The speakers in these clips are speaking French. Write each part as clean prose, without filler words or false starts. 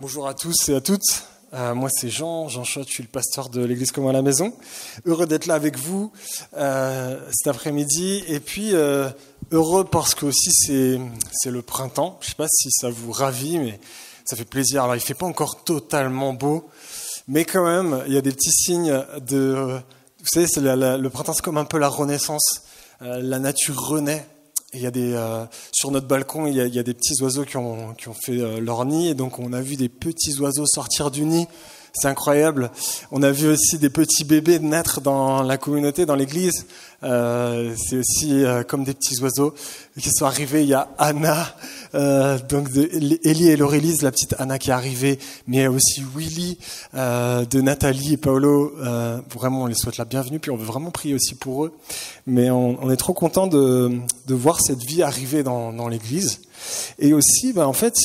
Bonjour à tous et à toutes. Moi c'est Jean Chott, je suis le pasteur de l'Église Commun à la Maison. Heureux d'être là avec vous cet après-midi. Et puis heureux parce que aussi c'est le printemps. Je ne sais pas si ça vous ravit, mais ça fait plaisir. Alors il ne fait pas encore totalement beau, mais quand même il y a des petits signes de... Vous savez, le printemps c'est comme un peu la renaissance. La nature renaît. Et il y a sur notre balcon, il y a des petits oiseaux qui ont fait leur nid, et donc on a vu des petits oiseaux sortir du nid. C'est incroyable. On a vu aussi des petits bébés naître dans la communauté, dans l'église. C'est aussi comme des petits oiseaux qui sont arrivés. Il y a Anna, donc Ellie et Laurélise, la petite Anna qui est arrivée, mais il y a aussi Willy, de Nathalie et Paolo. Vraiment, on les souhaite la bienvenue, puis on veut vraiment prier aussi pour eux. Mais on est trop content de voir cette vie arriver dans l'église. Et aussi, en fait,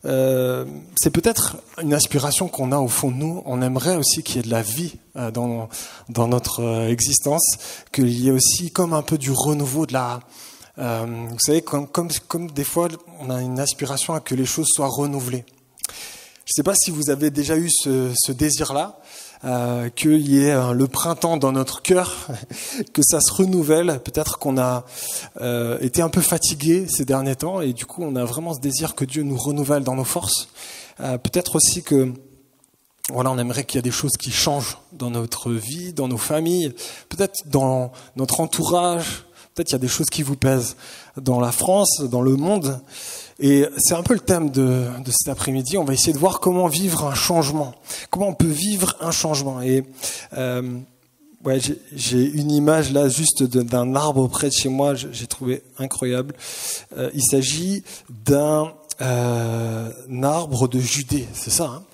c'est peut-être une aspiration qu'on a au fond de nous. On aimerait aussi qu'il y ait de la vie dans notre existence, qu'il y ait aussi comme un peu du renouveau de la... vous savez, comme des fois, on a une aspiration à que les choses soient renouvelées. Je ne sais pas si vous avez déjà eu ce désir-là, qu'il y ait le printemps dans notre cœur, que ça se renouvelle. Peut-être qu'on a été un peu fatigué ces derniers temps et du coup on a vraiment ce désir que Dieu nous renouvelle dans nos forces. Peut-être aussi que on aimerait qu'il y ait des choses qui changent dans notre vie, dans nos familles, peut-être dans notre entourage. Peut-être qu'il y a des choses qui vous pèsent dans la France, dans le monde. Et c'est un peu le thème de cet après-midi. On va essayer de voir comment vivre un changement. Comment on peut vivre un changement. Et j'ai une image là juste d'un arbre près de chez moi. J'ai trouvé incroyable. Il s'agit d'un arbre de Judée. C'est ça, hein?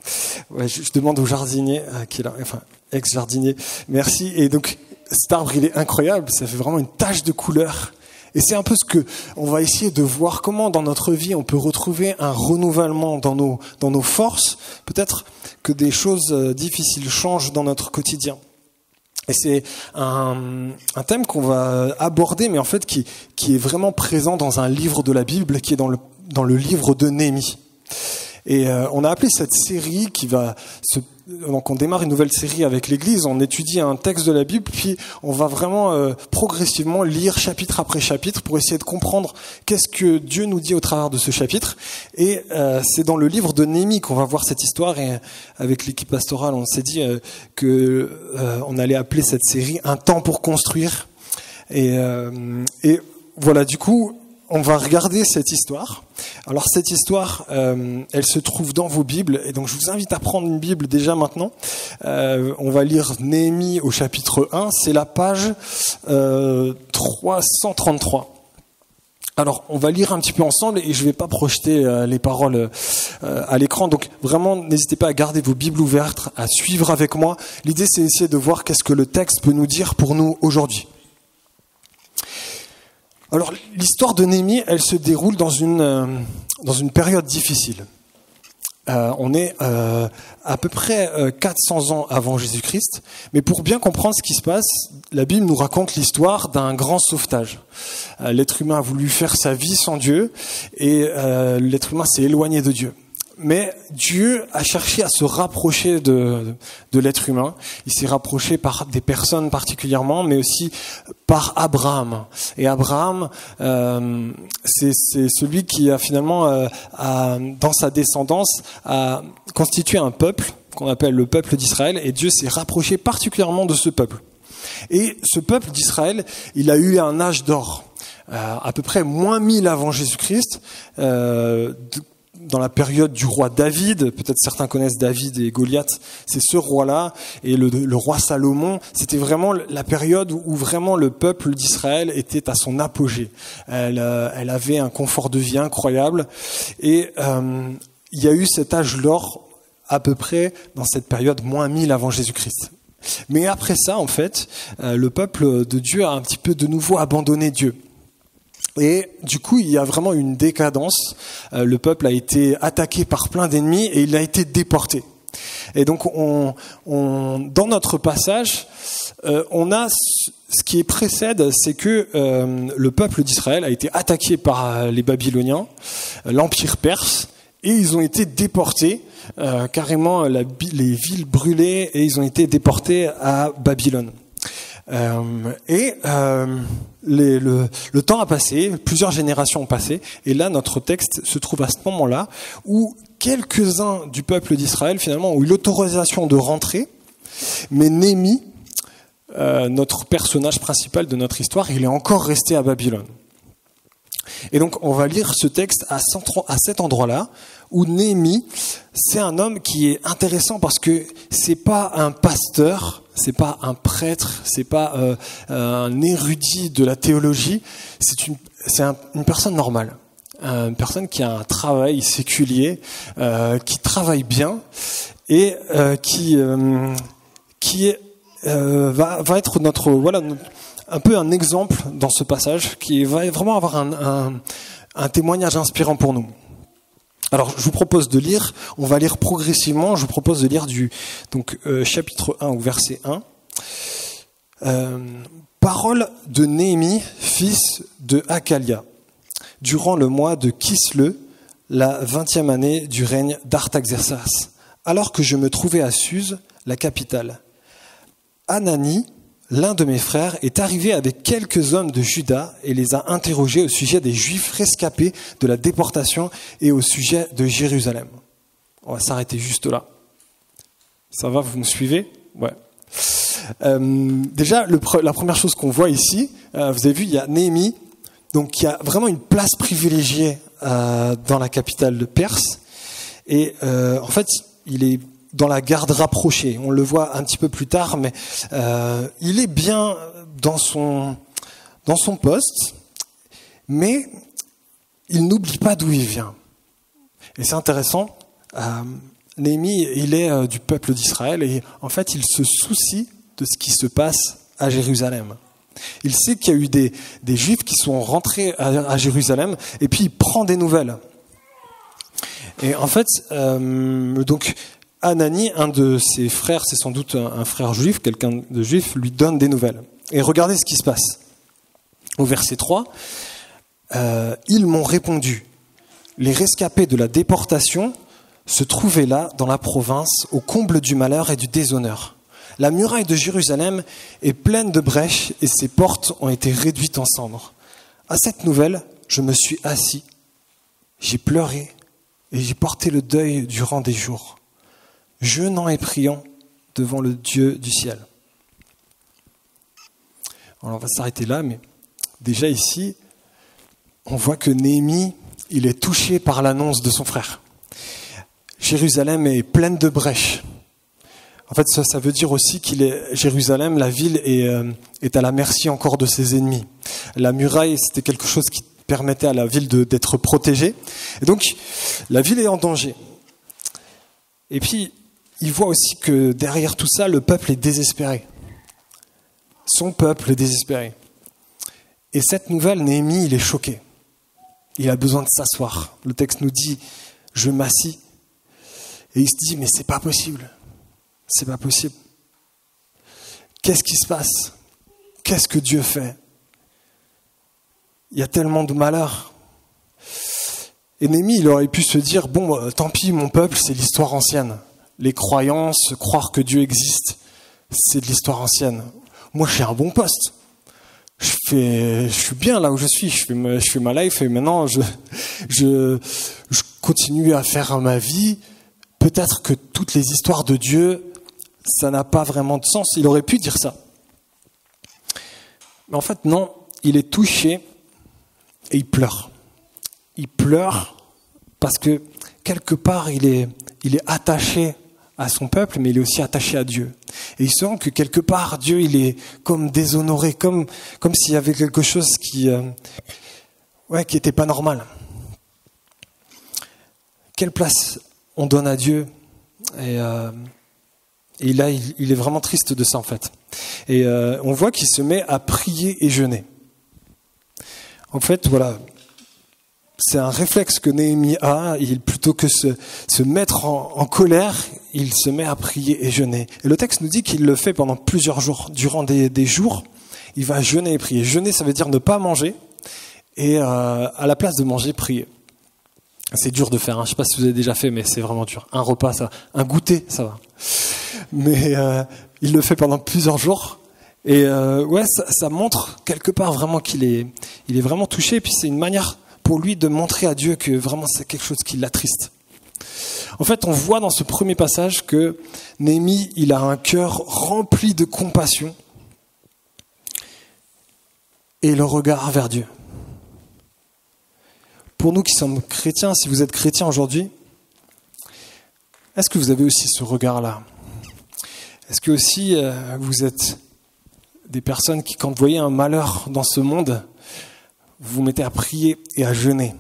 Je demande au jardinier qui est là, enfin ex-jardinier. Merci. Et donc cet arbre, il est incroyable. Ça fait vraiment une tache de couleur. Et c'est un peu ce que on va essayer de voir, comment dans notre vie on peut retrouver un renouvellement dans nos forces. Peut-être que des choses difficiles changent dans notre quotidien. Et c'est un thème qu'on va aborder, mais en fait qui est vraiment présent dans un livre de la Bible, qui est dans le livre de Néhémie. Et on a appelé cette série donc on démarre une nouvelle série avec l'Église, on étudie un texte de la Bible, puis on va vraiment progressivement lire chapitre après chapitre pour essayer de comprendre qu'est-ce que Dieu nous dit au travers de ce chapitre. Et c'est dans le livre de Néhémie qu'on va voir cette histoire, et avec l'équipe pastorale, on s'est dit que on allait appeler cette série « Un temps pour construire ». Et voilà, du coup, on va regarder cette histoire. Alors cette histoire, elle se trouve dans vos Bibles, et donc je vous invite à prendre une Bible déjà maintenant. On va lire Néhémie au chapitre 1, c'est la page 333. Alors on va lire un petit peu ensemble, et je ne vais pas projeter les paroles à l'écran, donc vraiment n'hésitez pas à garder vos Bibles ouvertes, à suivre avec moi. L'idée c'est d'essayer de voir qu'est-ce que le texte peut nous dire pour nous aujourd'hui. Alors, l'histoire de Néhémie, elle se déroule dans une période difficile. On est à peu près 400 ans avant Jésus-Christ, mais pour bien comprendre ce qui se passe, la Bible nous raconte l'histoire d'un grand sauvetage. L'être humain a voulu faire sa vie sans Dieu, et l'être humain s'est éloigné de Dieu. Mais Dieu a cherché à se rapprocher de l'être humain. Il s'est rapproché par des personnes particulièrement, mais aussi par Abraham. Et Abraham, c'est celui qui a finalement, dans sa descendance, a constitué un peuple qu'on appelle le peuple d'Israël. Et Dieu s'est rapproché particulièrement de ce peuple. Et ce peuple d'Israël, il a eu un âge d'or, à peu près moins 1000 avant Jésus-Christ, dans la période du roi David. Peut-être certains connaissent David et Goliath, c'est ce roi-là, et le roi Salomon. C'était vraiment la période où vraiment le peuple d'Israël était à son apogée. Elle avait un confort de vie incroyable, et il y a eu cet âge d'or à peu près dans cette période moins 1000 avant Jésus-Christ. Mais après ça, en fait, le peuple de Dieu a un petit peu de nouveau abandonné Dieu. Et du coup, il y a vraiment une décadence. Le peuple a été attaqué par plein d'ennemis et il a été déporté. Et donc, dans notre passage, on a ce qui précède, c'est que le peuple d'Israël a été attaqué par les Babyloniens, l'Empire perse, et ils ont été déportés, carrément les villes brûlées, et ils ont été déportés à Babylone. Le temps a passé, plusieurs générations ont passé, et là notre texte se trouve à ce moment-là où quelques-uns du peuple d'Israël finalement ont eu l'autorisation de rentrer, mais Néhémie, notre personnage principal de notre histoire, il est encore resté à Babylone. Et donc on va lire ce texte à cet endroit-là où Néhémie, c'est un homme qui est intéressant parce que c'est pas un pasteur, c'est pas un prêtre, c'est pas un érudit de la théologie, c'est une personne normale, une personne qui a un travail séculier, qui travaille bien et qui va être un peu un exemple dans ce passage qui va vraiment avoir un témoignage inspirant pour nous. Alors, je vous propose de lire, on va lire progressivement, je vous propose de lire chapitre 1 ou verset 1. Parole de Néhémie, fils de Hakalia, durant le mois de Kisle, la 20e année du règne d'Artaxerxès, alors que je me trouvais à Suse, la capitale. Hanani, l'un de mes frères, est arrivé avec quelques hommes de Juda et les a interrogés au sujet des Juifs rescapés de la déportation et au sujet de Jérusalem. On va s'arrêter juste là. Ça va, vous me suivez ? Ouais. Déjà, la première chose qu'on voit ici, vous avez vu, il y a Néhémie, donc qui a vraiment une place privilégiée dans la capitale de Perse. Et en fait, il est dans la garde rapprochée. On le voit un petit peu plus tard, mais il est bien dans son poste, mais il n'oublie pas d'où il vient. Et c'est intéressant, Néhémie, il est du peuple d'Israël, et en fait, il se soucie de ce qui se passe à Jérusalem. Il sait qu'il y a eu des Juifs qui sont rentrés à Jérusalem, et puis il prend des nouvelles. Et en fait, donc, Hanani, un de ses frères, c'est sans doute un frère juif, quelqu'un de juif, lui donne des nouvelles. Et regardez ce qui se passe. Au verset 3, ils m'ont répondu. Les rescapés de la déportation se trouvaient là, dans la province, au comble du malheur et du déshonneur. La muraille de Jérusalem est pleine de brèches et ses portes ont été réduites en cendres. À cette nouvelle, je me suis assis, j'ai pleuré et j'ai porté le deuil durant des jours, jeûnant et priant devant le Dieu du ciel. Alors on va s'arrêter là, mais déjà ici, on voit que Néhémie, il est touché par l'annonce de son frère. Jérusalem est pleine de brèches. En fait, ça veut dire aussi Jérusalem, la ville, est à la merci encore de ses ennemis. La muraille, c'était quelque chose qui permettait à la ville d'être protégée. Et donc, la ville est en danger. Et puis, il voit aussi que derrière tout ça, le peuple est désespéré. Son peuple est désespéré. Et cette nouvelle, Néhémie, il est choqué. Il a besoin de s'asseoir. Le texte nous dit, je m'assis. Et il se dit, mais c'est pas possible. C'est pas possible. Qu'est-ce qui se passe? Qu'est-ce que Dieu fait? Il y a tellement de malheur. Et Néhémie, il aurait pu se dire, bon, tant pis, mon peuple, c'est l'histoire ancienne. Les croyances, croire que Dieu existe, c'est de l'histoire ancienne. Moi, j'ai un bon poste. Je suis bien là où je suis. Je fais ma life et maintenant, je continue à faire ma vie. Peut-être que toutes les histoires de Dieu, ça n'a pas vraiment de sens. Il aurait pu dire ça. Mais en fait, non. Il est touché et il pleure. Il pleure parce que quelque part, il est attaché à son peuple, mais il est aussi attaché à Dieu. Et il sent que quelque part, Dieu, il est comme déshonoré, comme s'il y avait quelque chose qui était pas normal. Quelle place on donne à Dieu? Et là, il est vraiment triste de ça, en fait. Et on voit qu'il se met à prier et jeûner. En fait, voilà, c'est un réflexe que Néhémie a. Plutôt que se mettre en colère, il se met à prier et jeûner. Et le texte nous dit qu'il le fait pendant plusieurs jours. Durant des jours, il va jeûner et prier. Jeûner, ça veut dire ne pas manger. Et à la place de manger, prier. C'est dur de faire, hein. Je ne sais pas si vous avez déjà fait, mais c'est vraiment dur. Un repas, ça va. Un goûter, ça va. Mais il le fait pendant plusieurs jours. Et ça montre quelque part vraiment il est vraiment touché. Et puis c'est une manière pour lui de montrer à Dieu que vraiment c'est quelque chose qui l'attriste. En fait, on voit dans ce premier passage que Néhémie, il a un cœur rempli de compassion et le regard vers Dieu. Pour nous qui sommes chrétiens, si vous êtes chrétiens aujourd'hui, est-ce que vous avez aussi ce regard-là ? Est-ce que aussi vous êtes des personnes qui, quand vous voyez un malheur dans ce monde, vous vous mettez à prier et à jeûner ?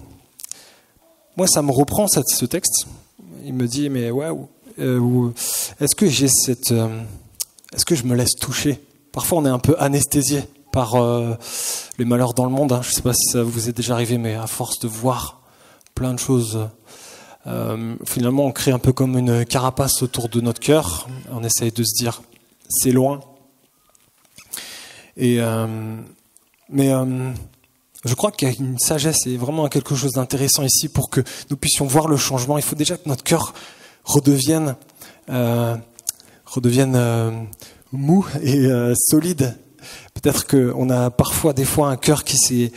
Moi, ça me reprend ce texte. Il me dit, mais ouais, est-ce que est-ce que je me laisse toucher ? Parfois, on est un peu anesthésié par les malheurs dans le monde. Hein. Je ne sais pas si ça vous est déjà arrivé, mais à force de voir plein de choses, finalement, on crée un peu comme une carapace autour de notre cœur. On essaye de se dire, c'est loin. Mais je crois qu'il y a une sagesse et vraiment quelque chose d'intéressant ici pour que nous puissions voir le changement. Il faut déjà que notre cœur redevienne mou et solide. Peut-être qu'on a parfois des fois un cœur qui s'est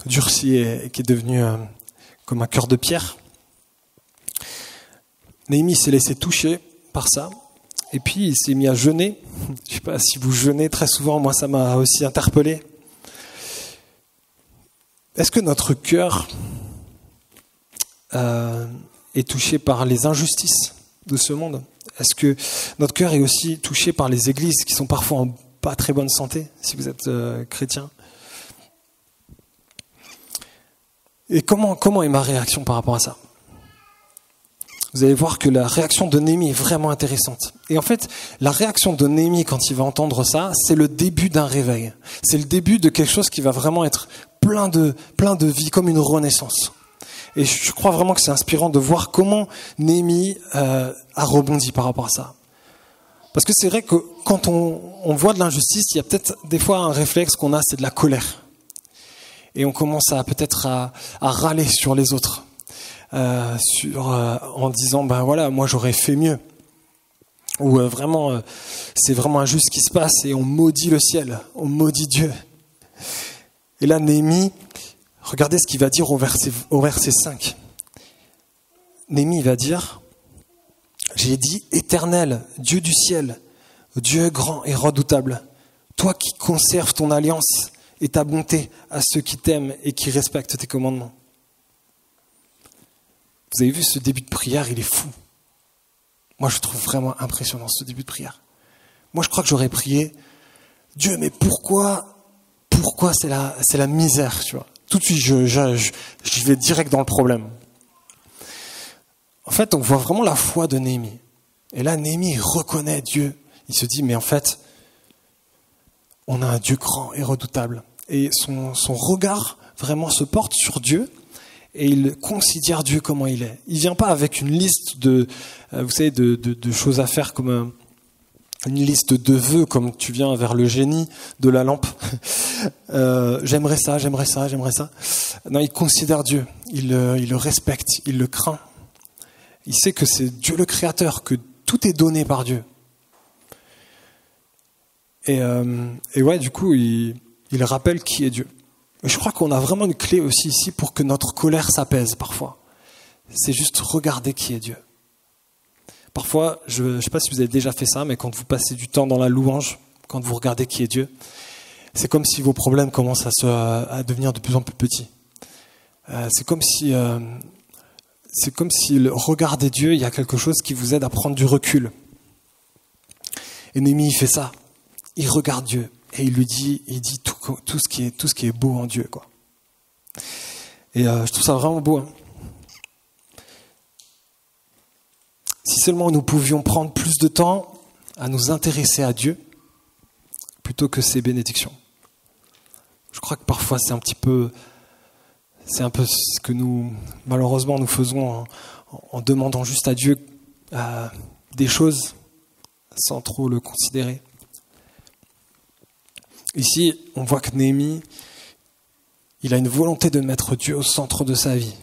durci et qui est devenu comme un cœur de pierre. Néhémie s'est laissé toucher par ça. Et puis il s'est mis à jeûner. Je ne sais pas si vous jeûnez très souvent, moi ça m'a aussi interpellé. Est-ce que notre cœur est touché par les injustices de ce monde ? Est-ce que notre cœur est aussi touché par les églises qui sont parfois en pas très bonne santé, si vous êtes chrétien ? Et comment est ma réaction par rapport à ça ? Vous allez voir que la réaction de Néhémie est vraiment intéressante. Et en fait, la réaction de Néhémie quand il va entendre ça, c'est le début d'un réveil. C'est le début de quelque chose qui va vraiment être plein de vie, comme une renaissance. Et je crois vraiment que c'est inspirant de voir comment Néhémie a rebondi par rapport à ça. Parce que c'est vrai que quand on voit de l'injustice, il y a peut-être des fois un réflexe qu'on a, c'est de la colère. Et on commence peut-être à râler sur les autres. En disant ben voilà, moi j'aurais fait mieux, ou vraiment c'est vraiment injuste ce qui se passe, et on maudit le ciel, on maudit Dieu. Et là Néhémie, regardez ce qu'il va dire au verset 5. Néhémie va dire, j'ai dit Éternel, Dieu du ciel, Dieu grand et redoutable, toi qui conserves ton alliance et ta bonté à ceux qui t'aiment et qui respectent tes commandements. Vous avez vu ce début de prière, il est fou. Moi, je trouve vraiment impressionnant ce début de prière. Moi, je crois que j'aurais prié, Dieu, mais pourquoi c'est la misère, tu vois. Tout de suite, je vais direct dans le problème. En fait, on voit vraiment la foi de Néhémie. Et là, Néhémie reconnaît Dieu. Il se dit, mais en fait, on a un Dieu grand et redoutable. Et son regard vraiment se porte sur Dieu. Et il considère Dieu comment il est. Il vient pas avec une liste de choses à faire, comme une liste de vœux, comme tu viens vers le génie de la lampe. J'aimerais ça. Non, il considère Dieu. Il le respecte. Il le craint. Il sait que c'est Dieu le Créateur, que tout est donné par Dieu. Et ouais, du coup, il rappelle qui est Dieu. Je crois qu'on a vraiment une clé aussi ici pour que notre colère s'apaise parfois. C'est juste regarder qui est Dieu. Parfois, je ne sais pas si vous avez déjà fait ça, mais quand vous passez du temps dans la louange, quand vous regardez qui est Dieu, c'est comme si vos problèmes commencent à devenir de plus en plus petits. C'est comme si regarder Dieu, il y a quelque chose qui vous aide à prendre du recul. Et Néhémie, il fait ça. Il regarde Dieu. Et il dit tout ce qui est beau en Dieu, quoi. Et je trouve ça vraiment beau. Hein. Si seulement nous pouvions prendre plus de temps à nous intéresser à Dieu plutôt que ses bénédictions. Je crois que parfois c'est un peu ce que nous, malheureusement, nous faisons en demandant juste à Dieu des choses sans trop le considérer. Ici, on voit que Néhémie, Il a une volonté de mettre Dieu au centre de sa vie.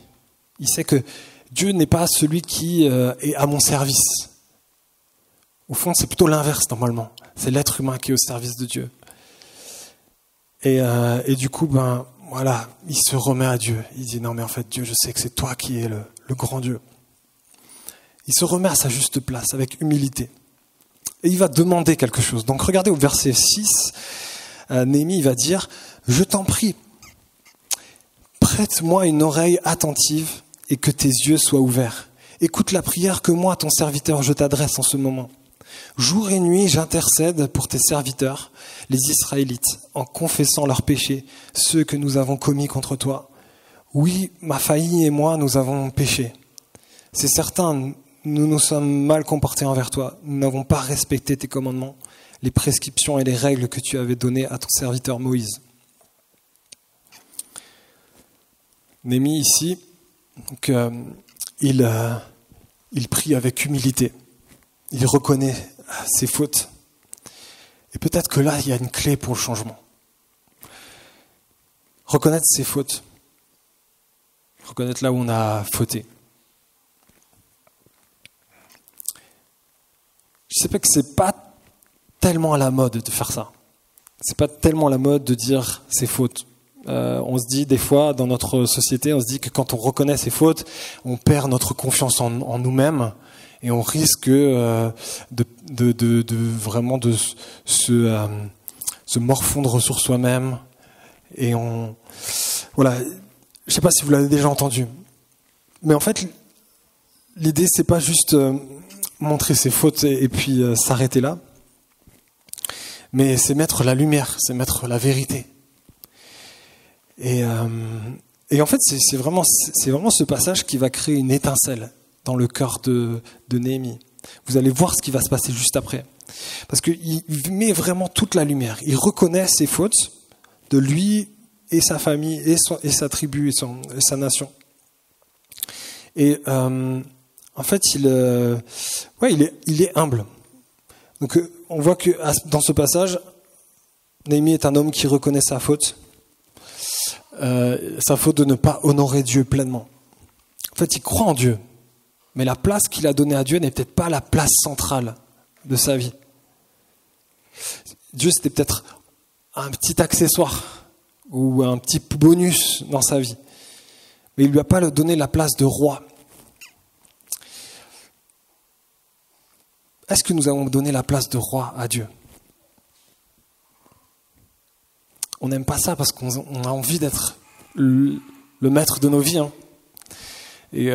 Il sait que Dieu n'est pas celui qui est à mon service. Au fond, c'est plutôt l'inverse normalement. C'est l'être humain qui est au service de Dieu. Et du coup, voilà, il se remet à Dieu. Il dit non mais en fait Dieu, je sais que c'est toi qui es le grand Dieu. Il se remet à sa juste place avec humilité. Et il va demander quelque chose. Donc regardez au verset 6, Néhémie va dire « Je t'en prie, prête-moi une oreille attentive et que tes yeux soient ouverts. Écoute la prière que moi, ton serviteur, je t'adresse en ce moment. Jour et nuit, j'intercède pour tes serviteurs, les Israélites, en confessant leurs péchés, ceux que nous avons commis contre toi. Oui, ma famille et moi, nous avons péché. C'est certain, nous nous sommes mal comportés envers toi. Nous n'avons pas respecté tes commandements, les prescriptions et les règles que tu avais données à ton serviteur Moïse. » Néhémie ici, donc, il prie avec humilité. Il reconnaît ses fautes. Et peut-être que là, il y a une clé pour le changement. Reconnaître ses fautes. Reconnaître là où on a fauté. Je sais pas que c'est pas tellement à la mode de faire ça. C'est pas tellement à la mode de dire ses fautes. On se dit des fois dans notre société, on se dit que quand on reconnaît ses fautes, on perd notre confiance en nous-mêmes et on risque vraiment de se morfondre sur soi-même. Et voilà, je sais pas si vous l'avez déjà entendu, mais en fait, l'idée c'est pas juste montrer ses fautes et puis s'arrêter là, mais c'est mettre la lumière, c'est mettre la vérité. Et en fait, c'est vraiment ce passage qui va créer une étincelle dans le cœur de Néhémie. Vous allez voir ce qui va se passer juste après. Parce qu'il met vraiment toute la lumière. Il reconnaît ses fautes de lui et sa famille et sa tribu et sa nation. Et en fait, il est humble. Donc on voit que dans ce passage, Néhémie est un homme qui reconnaît sa faute de ne pas honorer Dieu pleinement. En fait, il croit en Dieu, mais la place qu'il a donnée à Dieu n'est peut-être pas la place centrale de sa vie. Dieu, c'était peut-être un petit accessoire ou un petit bonus dans sa vie, mais il ne lui a pas donné la place de roi. Est-ce que nous avons donné la place de roi à Dieu ? On n'aime pas ça parce qu'on a envie d'être le maître de nos vies. Hein. Et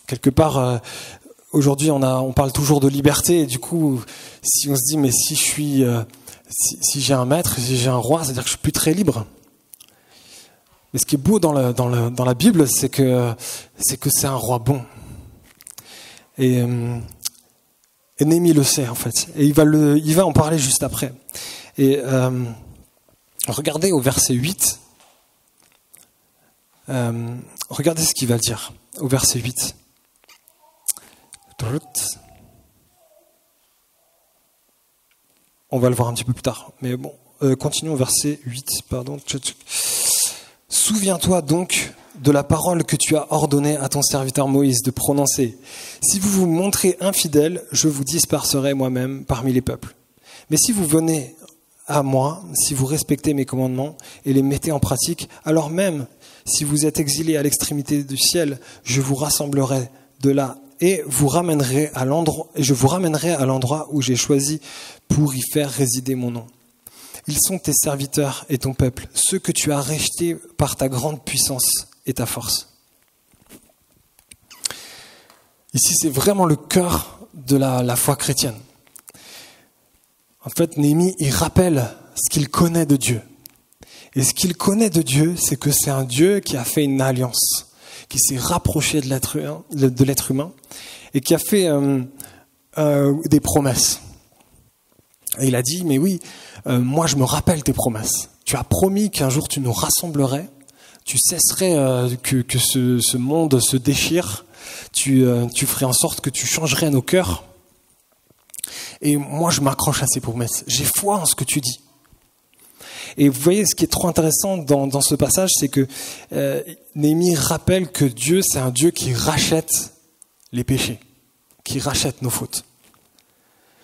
quelque part, aujourd'hui, on parle toujours de liberté. Et du coup, si on se dit, mais si je suis, si j'ai un maître, si j'ai un roi, c'est-à-dire que je suis plus très libre. Mais ce qui est beau dans la Bible, c'est que c'est un roi bon. Et Néhémie le sait en fait. Et il va en parler juste après. Et regardez au verset 8. Regardez ce qu'il va dire au verset 8. On va le voir un petit peu plus tard. Mais bon, continuons au verset 8. Pardon. Souviens-toi donc de la parole que tu as ordonné à ton serviteur Moïse de prononcer. Si vous vous montrez infidèles, je vous disperserai moi-même parmi les peuples. Mais si vous venez à moi, si vous respectez mes commandements et les mettez en pratique, alors même si vous êtes exilés à l'extrémité du ciel, je vous rassemblerai de là et je vous ramènerai à l'endroit où j'ai choisi pour y faire résider mon nom. Ils sont tes serviteurs et ton peuple, ceux que tu as rachetés par ta grande puissance et ta force. Ici, c'est vraiment le cœur de la foi chrétienne. En fait, Néhémie, il rappelle ce qu'il connaît de Dieu. Et ce qu'il connaît de Dieu, c'est que c'est un Dieu qui a fait une alliance, qui s'est rapproché de l'être humain et qui a fait des promesses. Et il a dit, mais oui, moi je me rappelle tes promesses. Tu as promis qu'un jour tu nous rassemblerais, tu cesserais que ce monde se déchire, tu ferais en sorte que tu changerais nos cœurs. Et moi je m'accroche à ces promesses. J'ai foi en ce que tu dis. Et vous voyez, ce qui est trop intéressant dans ce passage, c'est que Néhémie rappelle que Dieu, c'est un Dieu qui rachète les péchés, qui rachète nos fautes.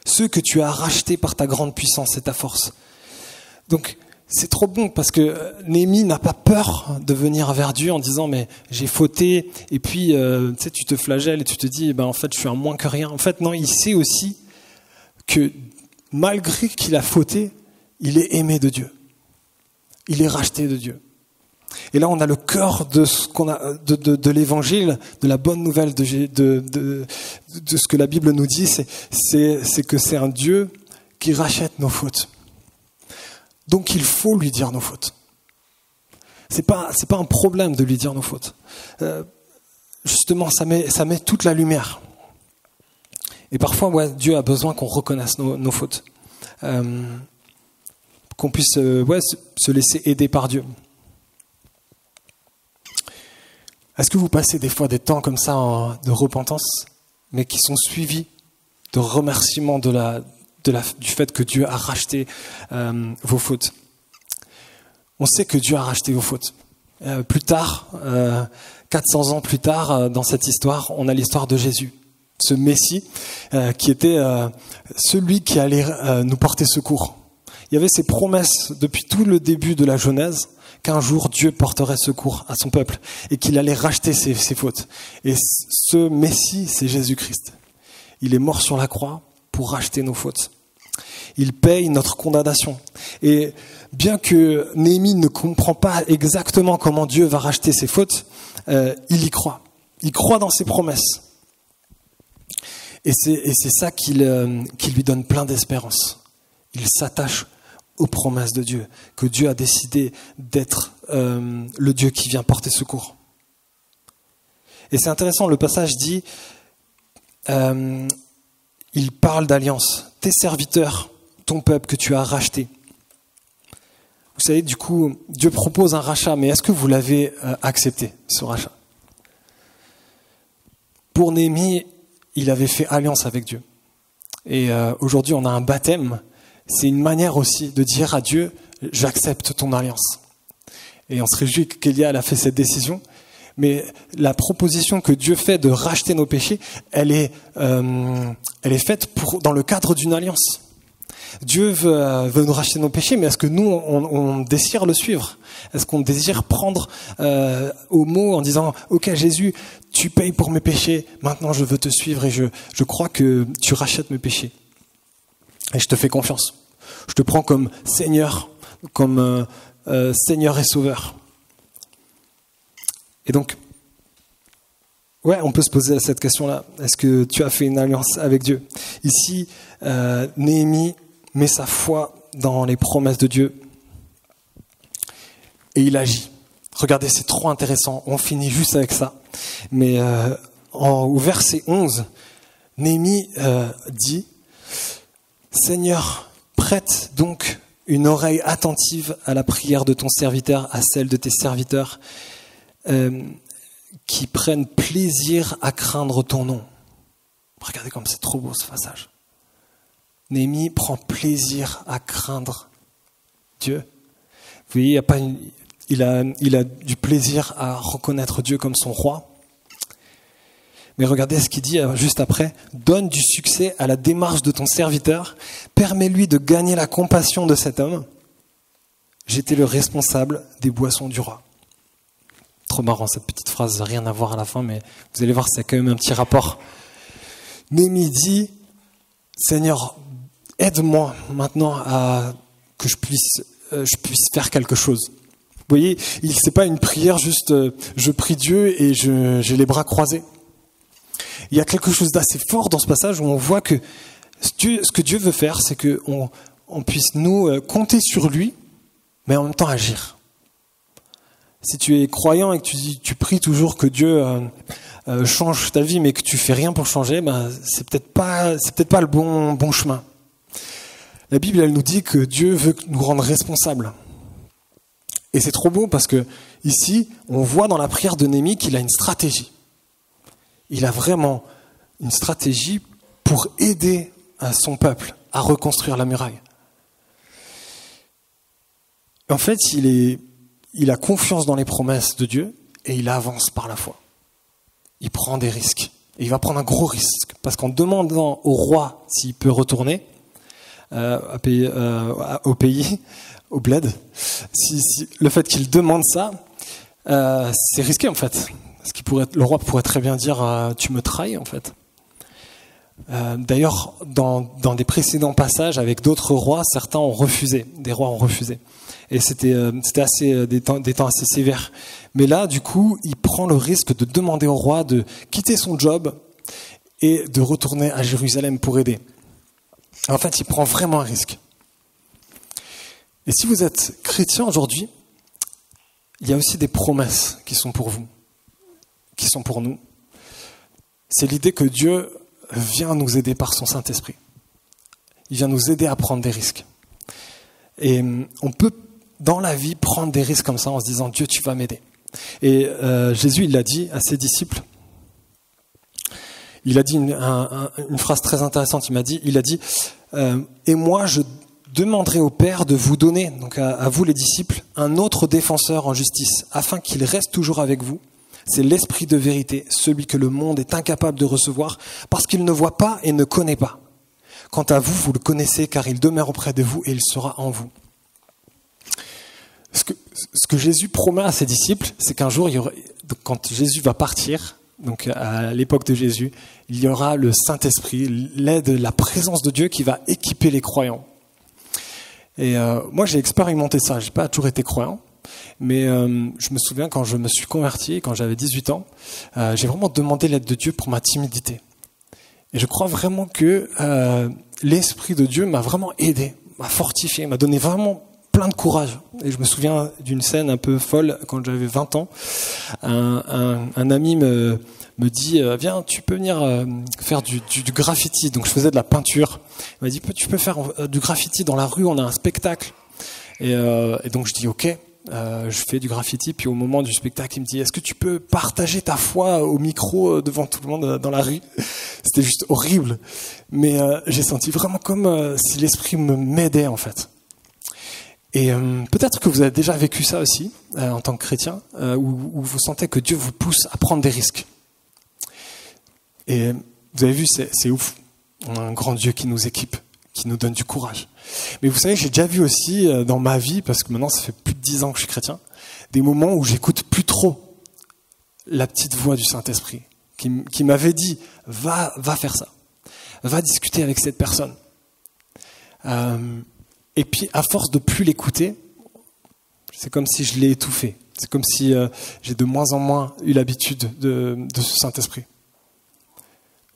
Ceux que tu as rachetés par ta grande puissance et ta force. Donc, c'est trop bon parce que Néhémie n'a pas peur de venir vers Dieu en disant mais j'ai fauté et puis tu sais, tu te flagelles et tu te dis en fait je suis un moins que rien. En fait non, il sait aussi que malgré qu'il a fauté, il est aimé de Dieu. Il est racheté de Dieu. Et là on a le cœur de ce qu'on a de l'évangile, de la bonne nouvelle de ce que la Bible nous dit, c'est que c'est un Dieu qui rachète nos fautes. Donc il faut lui dire nos fautes. C'est pas un problème de lui dire nos fautes. Justement, ça met toute la lumière. Et parfois, Dieu a besoin qu'on reconnaisse nos fautes, qu'on puisse se laisser aider par Dieu. Est-ce que vous passez des fois des temps comme ça de repentance, mais qui sont suivis de remerciements du fait que Dieu a racheté vos fautes? On sait que Dieu a racheté vos fautes. Plus tard, 400 ans plus tard, dans cette histoire, on a l'histoire de Jésus, ce Messie qui était celui qui allait nous porter secours. Il y avait ces promesses depuis tout le début de la Genèse qu'un jour Dieu porterait secours à son peuple et qu'il allait racheter ses fautes. Et ce Messie, c'est Jésus-Christ. Il est mort sur la croix pour racheter nos fautes. Il paye notre condamnation. Et bien que Néhémie ne comprend pas exactement comment Dieu va racheter ses fautes, il y croit. Il croit dans ses promesses. Et c'est ça qui lui donne plein d'espérance. Il s'attache aux promesses de Dieu, que Dieu a décidé d'être le Dieu qui vient porter secours. Et c'est intéressant, le passage dit, il parle d'alliance. Tes serviteurs, ton peuple que tu as racheté. Vous savez, du coup, Dieu propose un rachat, mais est-ce que vous l'avez accepté, ce rachat? Pour Néhémie, il avait fait alliance avec Dieu. Et aujourd'hui, on a un baptême. C'est une manière aussi de dire à Dieu, j'accepte ton alliance. Et on se réjouit qu'Élia a fait cette décision. Mais la proposition que Dieu fait de racheter nos péchés, elle est faite dans le cadre d'une alliance. Dieu veut nous racheter nos péchés, mais est-ce que nous, on désire le suivre? Est-ce qu'on désire prendre au mot en disant « Ok Jésus, tu payes pour mes péchés, maintenant je veux te suivre et je crois que tu rachètes mes péchés. Et je te fais confiance. Je te prends comme Seigneur, Seigneur et Sauveur. » Et donc, on peut se poser cette question-là. Est-ce que tu as fait une alliance avec Dieu? Ici, Néhémie met sa foi dans les promesses de Dieu et il agit. Regardez, c'est trop intéressant. On finit juste avec ça. Mais au verset 11, Néhémie dit « Seigneur, prête donc une oreille attentive à la prière de ton serviteur, à celle de tes serviteurs, qui prennent plaisir à craindre ton nom. » Regardez comme c'est trop beau ce passage. Néhémie prend plaisir à craindre Dieu. Vous voyez, il a du plaisir à reconnaître Dieu comme son roi. Mais regardez ce qu'il dit juste après. « Donne du succès à la démarche de ton serviteur. Permets-lui de gagner la compassion de cet homme. J'étais le responsable des boissons du roi. » Trop marrant cette petite phrase, rien à voir à la fin, mais vous allez voir, c'est quand même un petit rapport. Néhémie dit, Seigneur, aide-moi maintenant à que je puisse faire quelque chose. Vous voyez, c'est pas une prière juste je prie Dieu et j'ai les bras croisés. Il y a quelque chose d'assez fort dans ce passage où on voit que ce que Dieu veut faire, c'est qu'on puisse nous compter sur lui, mais en même temps agir. Si tu es croyant et que tu pries toujours que Dieu change ta vie, mais que tu fais rien pour changer, c'est peut-être pas le bon chemin. La Bible, elle nous dit que Dieu veut nous rendre responsables. Et c'est trop beau parce que ici, on voit dans la prière de Néhémie qu'il a une stratégie. Il a vraiment une stratégie pour aider son peuple à reconstruire la muraille. En fait, il a confiance dans les promesses de Dieu et il avance par la foi. Il prend des risques. Et il va prendre un gros risque. Parce qu'en demandant au roi s'il peut retourner au pays, au bled, le fait qu'il demande ça, c'est risqué en fait. Parce le roi pourrait très bien dire tu me trahis en fait. D'ailleurs, dans des précédents passages avec d'autres rois, certains ont refusé. Des rois ont refusé. Et c'était assez des temps assez sévères. Mais là, du coup, il prend le risque de demander au roi de quitter son job et de retourner à Jérusalem pour aider. En fait, il prend vraiment un risque. Et si vous êtes chrétien aujourd'hui, il y a aussi des promesses qui sont pour vous, qui sont pour nous. C'est l'idée que Dieu vient nous aider par son Saint-Esprit. Il vient nous aider à prendre des risques. Et on peut, dans la vie, prendre des risques comme ça en se disant « Dieu, tu vas m'aider ». Et Jésus, il l'a dit à ses disciples. Il a dit une phrase très intéressante. Il a dit « Et moi, je demanderai au Père de vous donner, donc à vous les disciples, un autre défenseur en justice, afin qu'il reste toujours avec vous. C'est l'Esprit de vérité, celui que le monde est incapable de recevoir, parce qu'il ne voit pas et ne connaît pas. Quant à vous, vous le connaissez, car il demeure auprès de vous et il sera en vous. » Ce que Jésus promet à ses disciples, c'est qu'un jour, quand Jésus va partir, donc à l'époque de Jésus, il y aura le Saint-Esprit, l'aide, la présence de Dieu qui va équiper les croyants. Et moi, j'ai expérimenté ça. J'ai pas toujours été croyant, mais je me souviens quand je me suis converti, quand j'avais 18 ans, j'ai vraiment demandé l'aide de Dieu pour ma timidité. Et je crois vraiment que l'Esprit de Dieu m'a vraiment aidé, m'a fortifié, m'a donné vraiment plein de courage. Et je me souviens d'une scène un peu folle quand j'avais 20 ans. Un ami me dit « Viens, tu peux venir faire du graffiti ». Donc je faisais de la peinture. Il m'a dit « Tu peux faire du graffiti dans la rue, on a un spectacle ». Et donc je dis « Ok ». Je fais du graffiti, puis au moment du spectacle, il me dit « Est-ce que tu peux partager ta foi au micro devant tout le monde dans la rue ?» C'était juste horrible. Mais j'ai senti vraiment comme si l'Esprit m'aidait en fait. Et peut-être que vous avez déjà vécu ça aussi, en tant que chrétien, où vous sentez que Dieu vous pousse à prendre des risques. Et vous avez vu, c'est ouf. On a un grand Dieu qui nous équipe, qui nous donne du courage. Mais vous savez, j'ai déjà vu aussi dans ma vie, parce que maintenant ça fait plus de 10 ans que je suis chrétien, des moments où j'écoute plus trop la petite voix du Saint-Esprit, qui m'avait dit, va faire ça, va discuter avec cette personne. Et puis, à force de plus l'écouter, c'est comme si je l'ai étouffé. C'est comme si j'ai de moins en moins eu l'habitude de ce Saint-Esprit.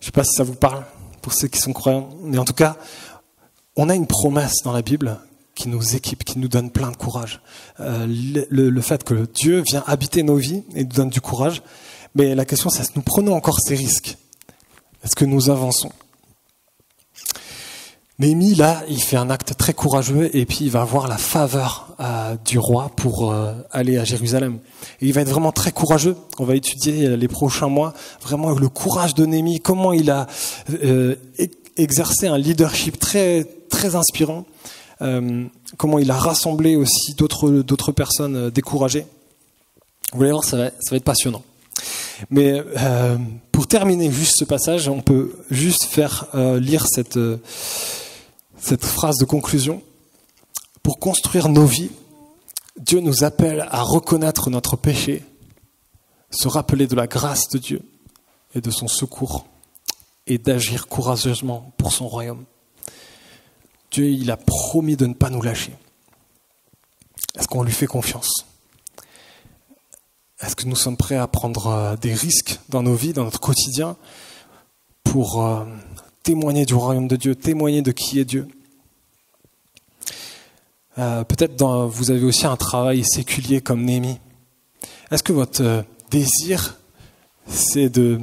Je ne sais pas si ça vous parle, pour ceux qui sont croyants. Mais en tout cas, on a une promesse dans la Bible qui nous équipe, qui nous donne plein de courage. Le fait que Dieu vient habiter nos vies et nous donne du courage. Mais la question, c'est est-ce que nous prenons encore ces risques ? Est-ce que nous avançons ? Néhémie, là, il fait un acte très courageux et puis il va avoir la faveur du roi pour aller à Jérusalem. Et il va être vraiment très courageux. On va étudier les prochains mois vraiment le courage de Néhémie, comment il a exercé un leadership très, très inspirant, comment il a rassemblé aussi d'autres personnes découragées. Vous allez voir, ça va être passionnant. Mais pour terminer juste ce passage, on peut juste faire lire cette phrase de conclusion. Pour construire nos vies, Dieu nous appelle à reconnaître notre péché, se rappeler de la grâce de Dieu et de son secours, et d'agir courageusement pour son royaume. Dieu, il a promis de ne pas nous lâcher. Est-ce qu'on lui fait confiance ? Est-ce que nous sommes prêts à prendre des risques dans nos vies, dans notre quotidien, pour témoigner du royaume de Dieu, témoigner de qui est Dieu ? Peut-être vous avez aussi un travail séculier comme Néhémie. Est-ce que votre désir, c'est de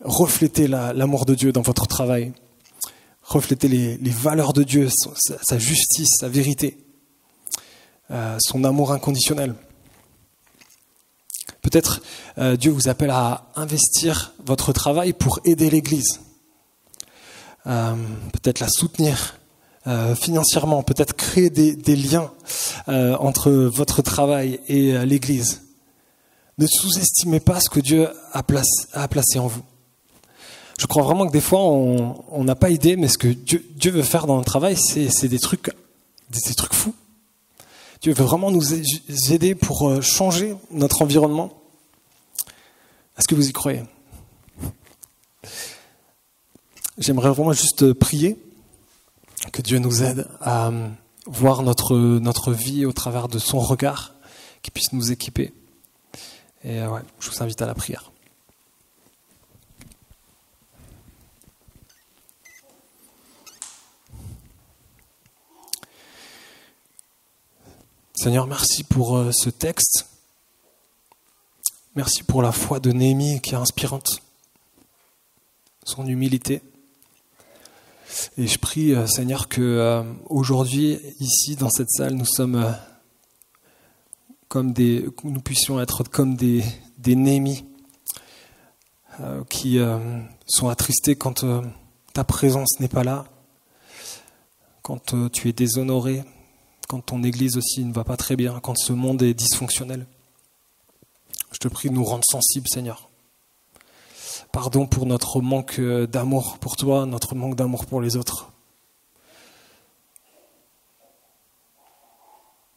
refléter l'amour de Dieu dans votre travail, refléter les valeurs de Dieu, sa justice, sa vérité, son amour inconditionnel ? Peut-être Dieu vous appelle à investir votre travail pour aider l'Église, peut-être la soutenir, financièrement, peut-être créer des liens entre votre travail et l'Église. Ne sous-estimez pas ce que Dieu a placé en vous. Je crois vraiment que des fois, on n'a pas idée, mais ce que Dieu veut faire dans le travail, c'est des trucs fous. Dieu veut vraiment nous aider pour changer notre environnement. Est-ce que vous y croyez ? J'aimerais vraiment juste prier que Dieu nous aide à voir notre vie au travers de son regard, qu'il puisse nous équiper. Et je vous invite à la prière. Seigneur, merci pour ce texte. Merci pour la foi de Néhémie qui est inspirante. Son humilité. Et je prie, Seigneur, que aujourd'hui, ici, dans cette salle, nous puissions être comme des Néhémies qui sont attristés quand ta présence n'est pas là, quand tu es déshonoré, quand ton Église aussi ne va pas très bien, quand ce monde est dysfonctionnel. Je te prie de nous rendre sensibles, Seigneur. Pardon pour notre manque d'amour pour toi, notre manque d'amour pour les autres.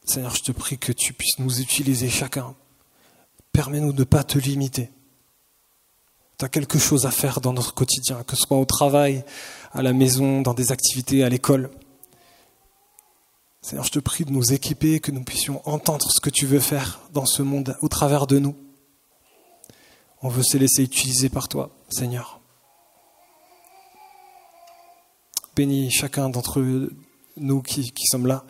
Seigneur, je te prie que tu puisses nous utiliser chacun. Permets-nous de ne pas te limiter. Tu as quelque chose à faire dans notre quotidien, que ce soit au travail, à la maison, dans des activités, à l'école. Seigneur, je te prie de nous équiper, que nous puissions entendre ce que tu veux faire dans ce monde au travers de nous. On veut se laisser utiliser par toi, Seigneur. Bénis chacun d'entre nous qui sommes là.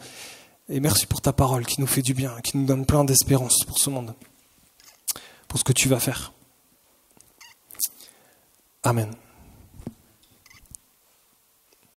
Et merci pour ta parole qui nous fait du bien, qui nous donne plein d'espérance pour ce monde, pour ce que tu vas faire. Amen.